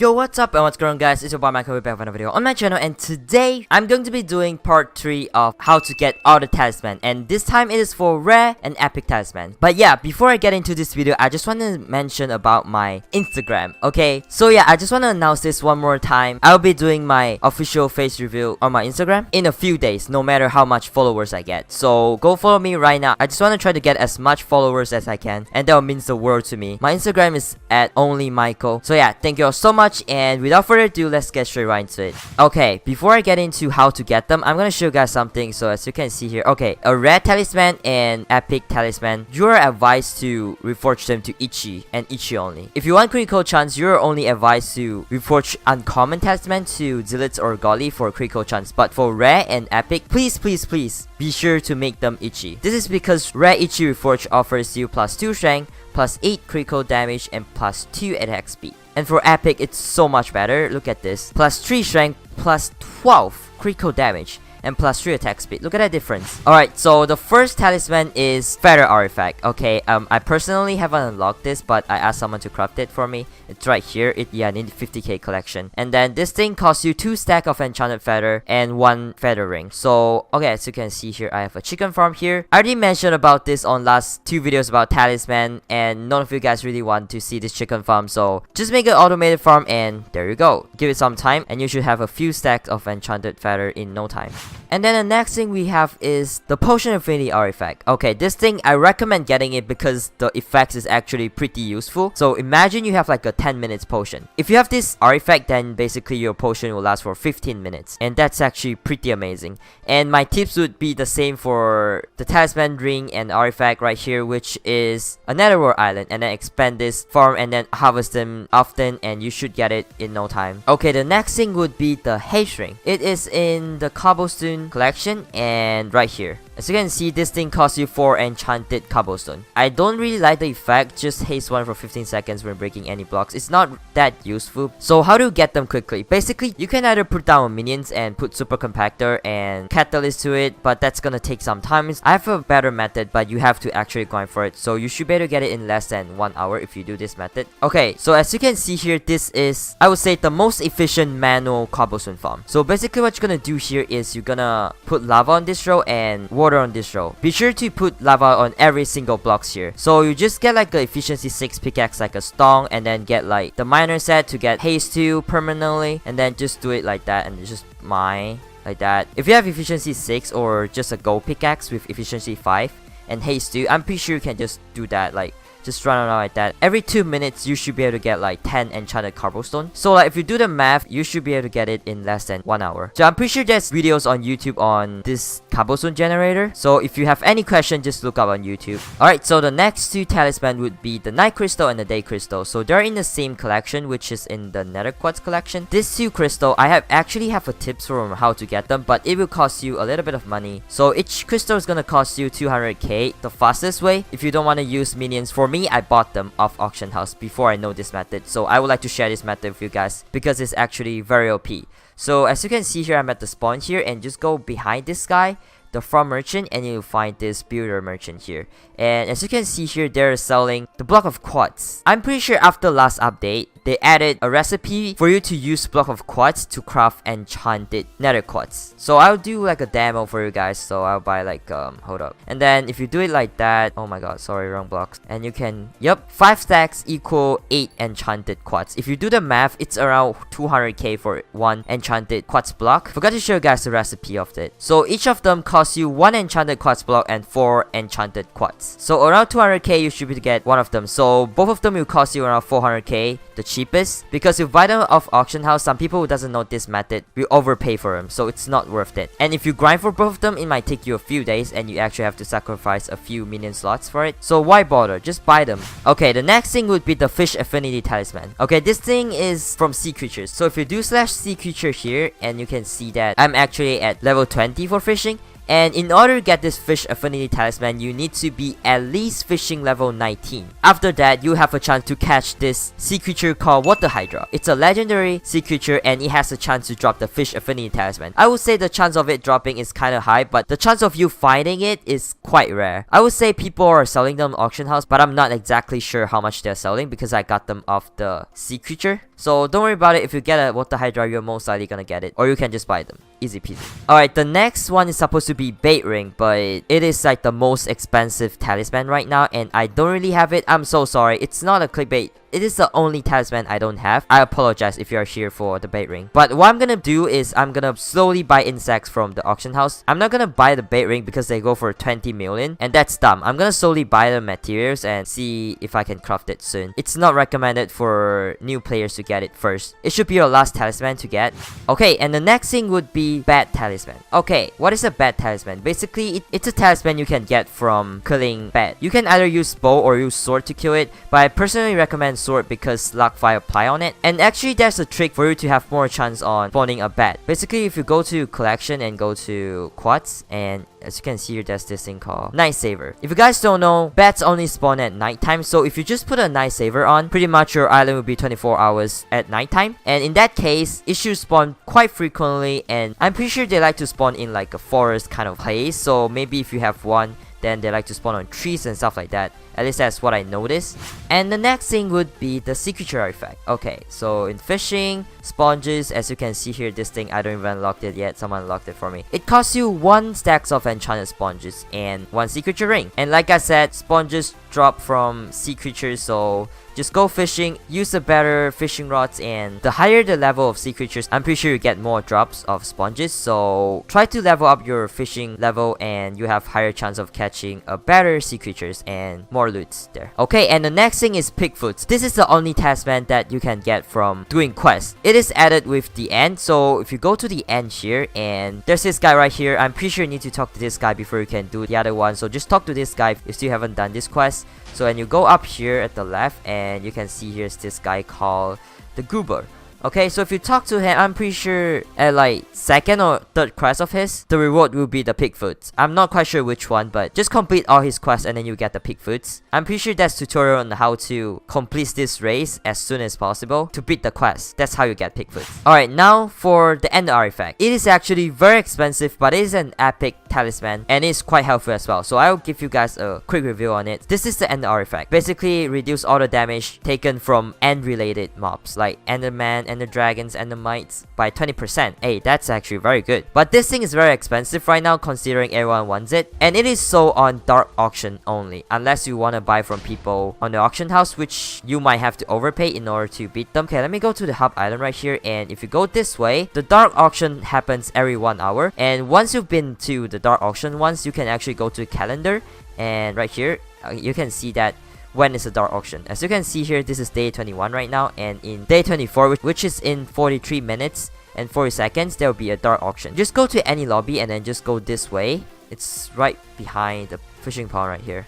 Yo, what's up and what's going on, guys? It's your boy Michael, back with another video on my channel, and today I'm going to be doing part 3 of how to get all the talisman, and this time it is for rare and epic talisman. But yeah, before I get into this video, I just want to mention about my Instagram, okay? So yeah, I just want to announce this one more time. I'll be doing my official face reveal on my Instagram in a few days, no matter how much followers I get. So go follow me right now. I just want to try to get as much followers as I can, and that means the world to me. My Instagram is at onlymichael. So yeah, thank you all so much, and without further ado, let's get straight right into it. Okay, before I get into how to get them, I'm gonna show you guys something. So as you can see here, okay, a rare talisman and epic talisman, you are advised to reforge them to Ichi and Ichi only. If you want critical chance, you're only advised to reforge uncommon talisman to Zilits or Golly for critical chance. But for rare and epic, please be sure to make them Ichi. This is because rare Ichi reforge offers you +2 strength, +8 critical damage, and +2 attack speed. And for epic, it's so much better. Look at this. +3 strength, +12 critical damage, and +3 attack speed. Look at that difference. Alright, so the first talisman is Feather Artifact. Okay, I personally haven't unlocked this, but I asked someone to craft it for me. It's right here. I need 50k collection. And then this thing costs you 2 stack of enchanted feather and 1 feather ring. So, okay, as you can see here, I have a chicken farm here. I already mentioned about this on last 2 videos about talisman, and none of you guys really want to see this chicken farm. So, just make an automated farm, and there you go. Give it some time, and you should have a few stacks of enchanted feather in no time. And then the next thing we have is the Potion Affinity Artifact. Okay, this thing, I recommend getting it because the effects is actually pretty useful. So imagine you have like a 10 minutes potion. If you have this artifact, then basically your potion will last for 15 minutes. And that's actually pretty amazing. And my tips would be the same for the Talisman Ring and Artifact right here, which is a Netherworld Island. And then expand this farm and then harvest them often, and you should get it in no time. Okay, the next thing would be the Haste Ring. It is in the Cobblestone collection and right here. As you can see, this thing costs you 4 enchanted cobblestone. I don't really like the effect, just haste 1 for 15 seconds when breaking any blocks. It's not that useful. So how do you get them quickly? Basically, you can either put down minions and put super compactor and catalyst to it, but that's gonna take some time. I have a better method, but you have to actually grind for it. So you should be able to get it in less than 1 hour if you do this method. Okay, so as you can see here, this is, I would say, the most efficient manual cobblestone farm. So basically what you're gonna do here is you're gonna put lava on this row and water on this row. Be sure to put lava on every single blocks here. So you just get like a efficiency 6 pickaxe like a stone, and then get like the miner set to get haste 2 permanently, and then just do it like that and just mine like that. If you have efficiency 6 or just a gold pickaxe with efficiency 5 and haste 2, I'm pretty sure you can just do that, like just run around like that. Every 2 minutes, you should be able to get like 10 enchanted cobblestone. So like if you do the math, you should be able to get it in less than 1 hour. So I'm pretty sure there's videos on YouTube on this cobblestone generator. So if you have any question, just look up on YouTube. Alright, so the next 2 talisman would be the Night Crystal and the Day Crystal. So they're in the same collection, which is in the Nether Quartz collection. These 2 crystal, I actually have a tips for how to get them, but it will cost you a little bit of money. So each crystal is gonna cost you 200k. The fastest way, if you don't want to use minions, for me, I bought them off auction house before I know this method. So I would like to share this method with you guys because it's actually very OP. So as you can see here, I'm at the spawn here, and just go behind this guy, the farm merchant, and you'll find this builder merchant here. And as you can see here, they're selling the block of quartz. I'm pretty sure after last update, they added a recipe for you to use block of quartz to craft enchanted nether quartz. So I'll do like a demo for you guys. So I'll buy like hold up, and then if you do it like that, oh my god, sorry, wrong blocks, and you can, yep, 5 stacks equal 8 enchanted quartz. If you do the math, it's around 200k for 1 enchanted quartz block. Forgot to show you guys the recipe of it. So each of them costs you 1 enchanted quartz block and 4 enchanted quartz. So around 200k you should be to get one of them. So both of them will cost you around 400k, the cheapest, because if you buy them off auction house, some people who doesn't know this method will overpay for them, so it's not worth it. And if you grind for both of them, it might take you a few days, and you actually have to sacrifice a few minion slots for it. So why bother? Just buy them. Okay, the next thing would be the Fish Affinity Talisman. Okay, this thing is from Sea Creatures. So if you do /Sea Creature here, and you can see that I'm actually at level 20 for fishing. And in order to get this Fish Affinity Talisman, you need to be at least fishing level 19. After that, you have a chance to catch this sea creature called Water Hydra. It's a legendary sea creature, and it has a chance to drop the Fish Affinity Talisman. I would say the chance of it dropping is kinda high, but the chance of you finding it is quite rare. I would say people are selling them on auction house, but I'm not exactly sure how much they're selling because I got them off the sea creature. So don't worry about it. If you get a water hydra, you're most likely gonna get it, or you can just buy them. Easy peasy. Alright, the next one is supposed to be bait ring, but it is like the most expensive talisman right now, and I don't really have it. I'm so sorry. It's not a clickbait. It is the only talisman I don't have. I apologize if you're here for the bait ring. But what I'm gonna do is I'm gonna slowly buy insects from the auction house. I'm not gonna buy the bait ring because they go for 20 million, and that's dumb. I'm gonna slowly buy the materials and see if I can craft it soon. It's not recommended for new players to get it first. It should be your last talisman to get. Okay, and the next thing would be bad talisman. Okay, what is a bad talisman? Basically, it's a talisman you can get from killing bad. You can either use bow or use sword to kill it, but I personally recommend sword because luck fire apply on it. And actually, there's a trick for you to have more chance on spawning a bat. Basically, if you go to collection and go to quartz, and as you can see here, there's this thing called night saver. If you guys don't know, bats only spawn at nighttime, so if you just put a night saver on, pretty much your island will be 24 hours at nighttime. And in that case, it should spawn quite frequently, and I'm pretty sure they like to spawn in like a forest kind of place. So maybe if you have one, then they like to spawn on trees and stuff like that. At least that's what I noticed. And the next thing would be the secret artifact. Okay, so in fishing, sponges, as you can see here, this thing, I don't even unlocked it yet. Someone unlocked it for me. It costs you 1 stacks of enchanted sponges and 1 sea creature ring. And like I said, sponges drop from sea creatures, so just go fishing, use the better fishing rods, and the higher the level of sea creatures, I'm pretty sure you get more drops of sponges. So try to level up your fishing level and you have higher chance of catching a better sea creatures and more loots there. Okay, and the next thing is pigfoots. This is the only talisman that you can get from doing quests. It is added with the end, so if you go to the end here, and there's this guy right here, I'm pretty sure you need to talk to this guy before you can do the other one. So just talk to this guy if you still haven't done this quest. So when you go up here at the left, and you can see here's this guy called the Goober. Okay, so if you talk to him, I'm pretty sure at like 2nd or 3rd quest of his, the reward will be the pigfoots. I'm not quite sure which one, but just complete all his quests and then you get the pigfoots. I'm pretty sure that's tutorial on how to complete this race as soon as possible to beat the quest. That's how you get pigfoots. Alright, now for the end artifact. It is actually very expensive, but it is an epic talisman and it's quite helpful as well. So I'll give you guys a quick review on it. This is the end artifact. Basically, reduce all the damage taken from end related mobs like Enderman, Ender Dragons, and the mites by 20%. Hey, that's actually very good. But this thing is very expensive right now considering everyone wants it. And it is sold on dark auction only. Unless you want to buy from people on the auction house, which you might have to overpay in order to beat them. Okay, let me go to the hub island right here. And if you go this way, the dark auction happens every 1 hour. And once you've been to the dark auction once, you can actually go to calendar. And right here, you can see that when is the dark auction. As you can see here, this is day 21 right now, and in day 24, which is in 43 minutes and 40 seconds, there will be a dark auction. Just go to any lobby and then just go this way. It's right behind the fishing pond right here.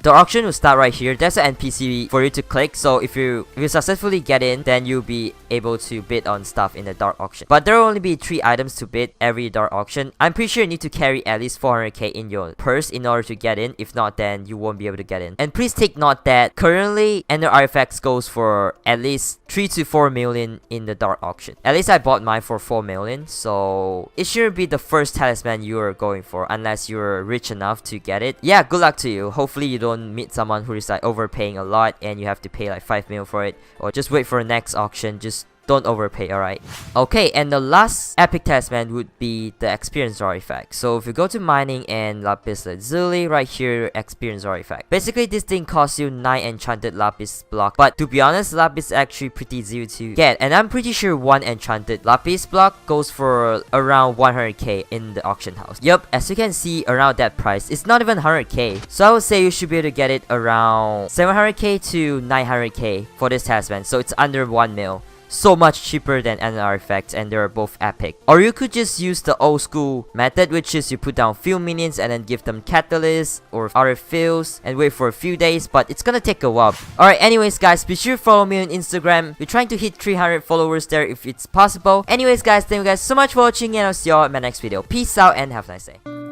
The auction will start right here. There's an NPC for you to click, so if you successfully get in, then you'll be able to bid on stuff in the dark auction. But there will only be 3 items to bid every dark auction. I'm pretty sure you need to carry at least 400k in your purse in order to get in. If not, then you won't be able to get in. And please take note that currently Ender Artifacts goes for at least 3 to 4 million in the dark auction. At least I bought mine for 4 million, so it shouldn't be the first talisman you're going for unless you're rich enough to get it. Yeah, good luck to you. Hopefully you don't meet someone who is like overpaying a lot and you have to pay like 5 mil for it, or just wait for the next auction. Just don't overpay, alright? Okay, and the last epic talisman would be the experience artifact. So if you go to mining and lapis lazuli, right here, experience artifact. Basically, this thing costs you 9 enchanted lapis block. But to be honest, lapis is actually pretty easy to get. And I'm pretty sure 1 enchanted lapis block goes for around 100k in the auction house. Yup, as you can see, around that price, it's not even 100k. So I would say you should be able to get it around 700k to 900k for this talisman. So it's under 1 mil. So much cheaper than an artifact, and they're both epic. Or you could just use the old school method, which is you put down few minions and then give them catalyst or other fills and wait for a few days, but it's gonna take a while. Alright, anyways guys, be sure to follow me on Instagram. We're trying to hit 300 followers there if it's possible. Anyways guys, thank you guys so much for watching, and I'll see y'all in my next video. Peace out and have a nice day.